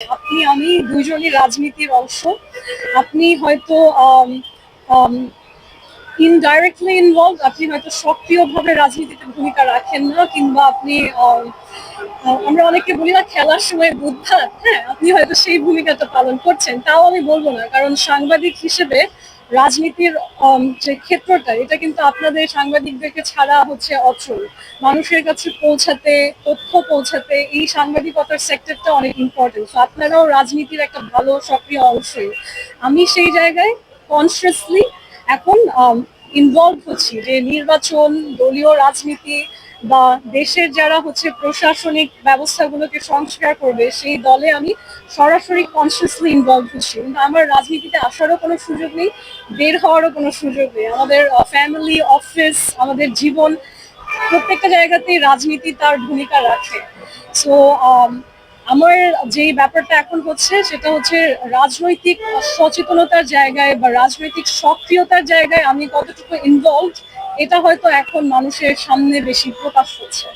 আপনি আমি দুইজনই রাজনীতির অংশ। আপনি হয়তো ইনডাইরেক্টলি ইনভলভ, আপনি হয়তো সক্রিয়ভাবে রাজনীতিতে ভূমিকা রাখেন না, কিংবা আপনি আমরা অনেকে বলি না খেলার সময় বুদ্ধাত, হ্যাঁ আপনি হয়তো সেই ভূমিকাটা পালন করছেন, তাও আমি বলবো না, কারণ সাংবাদিক হিসেবে রাজনীতির যে ক্ষেত্রটা, এটা কিন্তু আপনাদের সাংবাদিকদেরকে ছাড়া হচ্ছে অচল। মানুষের কাছে পৌঁছাতে, তথ্য পৌঁছাতে এই সাংবাদিকতার সেক্টরটা অনেক ইম্পর্টেন্ট। তো আপনারাও রাজনীতির একটা ভালো সক্রিয় অংশই। আমি সেই জায়গায় কনসিয়াসলি এখন ইনভলভ হচ্ছি, যে নির্বাচন, দলীয় রাজনীতি বা দেশের যারা হচ্ছে প্রশাসনিক ব্যবস্থাগুলোকে সংস্কার করবে, সেই দলে আমি সরাসরি কনসিয়াসলি ইনভলভ হচ্ছি। কিন্তু আমার রাজনীতিতে আসারও কোনো সুযোগ নেই, বের হওয়ারও কোনো সুযোগ নেই। আমাদের ফ্যামিলি, অফিস, আমাদের জীবন, প্রত্যেকটা জায়গাতেই রাজনীতি তার ভূমিকা রাখে। সো আমার যেই ব্যাপারটা এখন হচ্ছে সেটা হচ্ছে রাজনৈতিক সচেতনতার জায়গায় বা রাজনৈতিক সক্রিয়তার জায়গায় আমি কতটুকু ইনভলভ, এটা হয়তো এখন মানুষের সামনে বেশি প্রকাশ হচ্ছে।